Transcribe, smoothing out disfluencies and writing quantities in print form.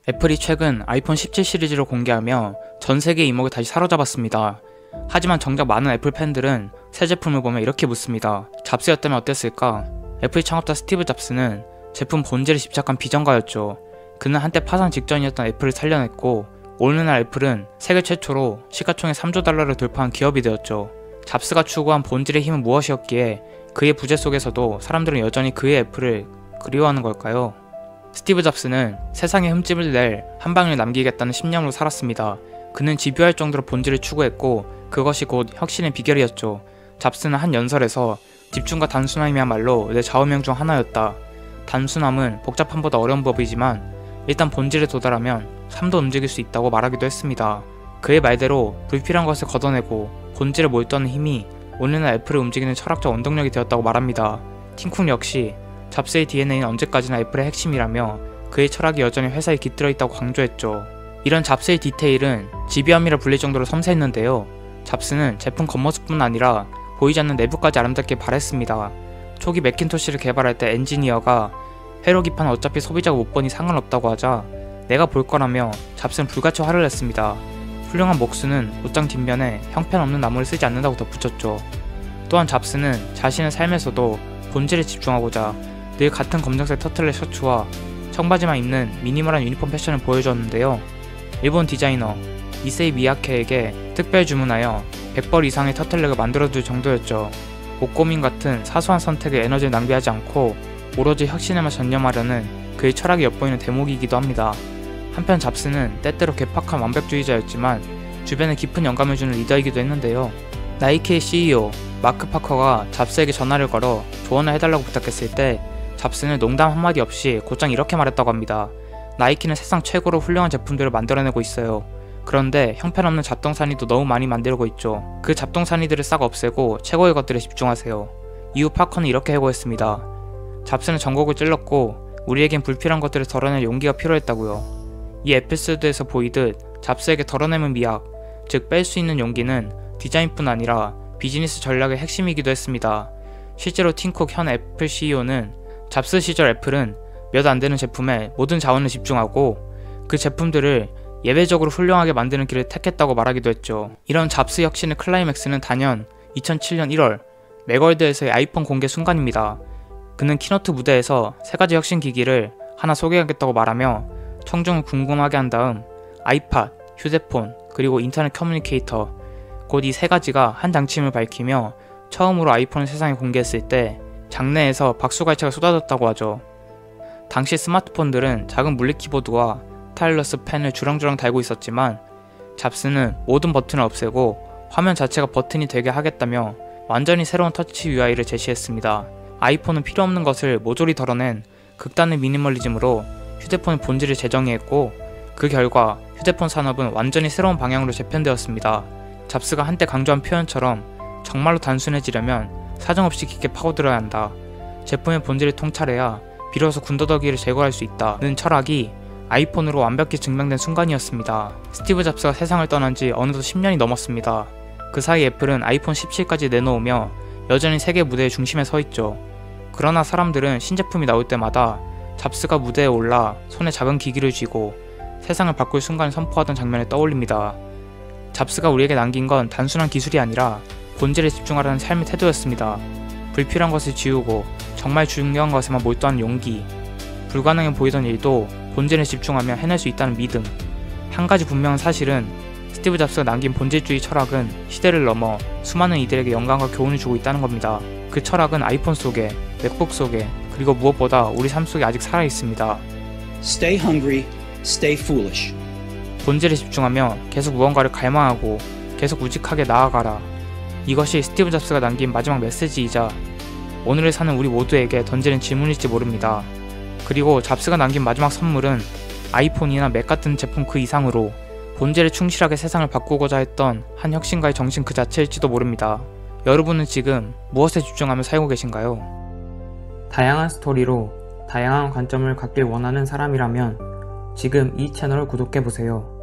애플이 최근 아이폰 17 시리즈를 공개하며 전 세계의 이목을 다시 사로잡았습니다. 하지만 정작 많은 애플 팬들은 새 제품을 보며 이렇게 묻습니다. 잡스였다면 어땠을까? 애플의 창업자 스티브 잡스는 제품 본질에 집착한 비전가였죠. 그는 한때 파산 직전이었던 애플을 살려냈고 오늘날 애플은 세계 최초로 시가총액 3조 달러를 돌파한 기업이 되었죠. 잡스가 추구한 본질의 힘은 무엇이었기에 그의 부재 속에서도 사람들은 여전히 그의 애플을 그리워하는 걸까요? 스티브 잡스는 세상에 흠집을 낼 한 방을 남기겠다는 신념으로 살았습니다. 그는 집요할 정도로 본질을 추구했고 그것이 곧 혁신의 비결이었죠. 잡스는 한 연설에서 집중과 단순함이야말로 내 좌우명 중 하나였다. 단순함은 복잡함보다 어려운 법이지만 일단 본질에 도달하면 삶도 움직일 수 있다고 말하기도 했습니다. 그의 말대로 불필요한 것을 걷어내고 본질에 몰두하는 힘이 오늘날 애플을 움직이는 철학적 원동력이 되었다고 말합니다. 팀쿡 역시 잡스의 DNA는 언제까지나 애플의 핵심이라며 그의 철학이 여전히 회사에 깃들어 있다고 강조했죠. 이런 잡스의 디테일은 집요함이라 불릴 정도로 섬세했는데요. 잡스는 제품 겉모습뿐 아니라 보이지 않는 내부까지 아름답게 발했습니다. 초기 매킨토시를 개발할 때 엔지니어가 회로기판 어차피 소비자가 못 보니 상관없다고 하자 내가 볼 거라며 잡스는 불같이 화를 냈습니다. 훌륭한 목수는 옷장 뒷면에 형편없는 나무를 쓰지 않는다고 덧붙였죠. 또한 잡스는 자신의 삶에서도 본질에 집중하고자 늘 같은 검정색 터틀넥 셔츠와 청바지만 입는 미니멀한 유니폼 패션을 보여주었는데요. 일본 디자이너 이세이 미야케에게 특별 주문하여 100벌 이상의 터틀넥을 만들어줄 정도였죠. 옷 고민 같은 사소한 선택에 에너지를 낭비하지 않고 오로지 혁신에만 전념하려는 그의 철학이 엿보이는 대목이기도 합니다. 한편 잡스는 때때로 괴팍한 완벽주의자였지만 주변에 깊은 영감을 주는 리더이기도 했는데요. 나이키의 CEO 마크 파커가 잡스에게 전화를 걸어 조언을 해달라고 부탁했을 때 잡스는 농담 한마디 없이 곧장 이렇게 말했다고 합니다. 나이키는 세상 최고로 훌륭한 제품들을 만들어내고 있어요. 그런데 형편없는 잡동사니도 너무 많이 만들고 있죠. 그 잡동사니들을 싹 없애고 최고의 것들에 집중하세요. 이후 파커는 이렇게 해고했습니다. 잡스는 전곡을 찔렀고 우리에겐 불필요한 것들을 덜어낼 용기가 필요했다고요. 이 에피소드에서 보이듯 잡스에게 덜어내는 미학, 즉 뺄 수 있는 용기는 디자인뿐 아니라 비즈니스 전략의 핵심이기도 했습니다. 실제로 팀쿡 현 애플 CEO는 잡스 시절 애플은 몇 안되는 제품에 모든 자원을 집중하고 그 제품들을 예외적으로 훌륭하게 만드는 길을 택했다고 말하기도 했죠. 이런 잡스 혁신의 클라이맥스는 단연 2007년 1월 맥월드에서의 아이폰 공개 순간입니다. 그는 키노트 무대에서 3가지 혁신 기기를 하나 소개하겠다고 말하며 청중을 궁금하게 한 다음 아이팟, 휴대폰, 그리고 인터넷 커뮤니케이터 곧 이 3가지가 한 장치임을 밝히며 처음으로 아이폰을 세상에 공개했을 때 장내에서 박수갈채가 쏟아졌다고 하죠. 당시 스마트폰들은 작은 물리 키보드와 스타일러스 펜을 주렁주렁 달고 있었지만 잡스는 모든 버튼을 없애고 화면 자체가 버튼이 되게 하겠다며 완전히 새로운 터치 UI를 제시했습니다. 아이폰은 필요없는 것을 모조리 덜어낸 극단의 미니멀리즘으로 휴대폰의 본질을 재정의했고 그 결과 휴대폰 산업은 완전히 새로운 방향으로 재편되었습니다. 잡스가 한때 강조한 표현처럼 정말로 단순해지려면 사정없이 깊게 파고들어야 한다. 제품의 본질을 통찰해야 비로소 군더더기를 제거할 수 있다는 철학이 아이폰으로 완벽히 증명된 순간이었습니다. 스티브 잡스가 세상을 떠난 지 어느덧 10년이 넘었습니다. 그 사이 애플은 아이폰 17까지 내놓으며 여전히 세계 무대의 중심에 서 있죠. 그러나 사람들은 신제품이 나올 때마다 잡스가 무대에 올라 손에 작은 기기를 쥐고 세상을 바꿀 순간을 선포하던 장면을 떠올립니다. 잡스가 우리에게 남긴 건 단순한 기술이 아니라 본질에 집중하라는 삶의 태도였습니다. 불필요한 것을 지우고 정말 중요한 것에만 몰두하는 용기, 불가능해 보이던 일도 본질에 집중하며 해낼 수 있다는 믿음. 한 가지 분명한 사실은 스티브 잡스가 남긴 본질주의 철학은 시대를 넘어 수많은 이들에게 영감과 교훈을 주고 있다는 겁니다. 그 철학은 아이폰 속에, 맥북 속에, 그리고 무엇보다 우리 삶 속에 아직 살아있습니다. Stay hungry, stay foolish. 본질에 집중하며 계속 무언가를 갈망하고 계속 우직하게 나아가라. 이것이 스티브 잡스가 남긴 마지막 메시지이자 오늘을 사는 우리 모두에게 던지는 질문일지 모릅니다. 그리고 잡스가 남긴 마지막 선물은 아이폰이나 맥 같은 제품 그 이상으로 본질에 충실하게 세상을 바꾸고자 했던 한 혁신가의 정신 그 자체일지도 모릅니다. 여러분은 지금 무엇에 집중하며 살고 계신가요? 다양한 스토리로 다양한 관점을 갖길 원하는 사람이라면 지금 이 채널을 구독해보세요.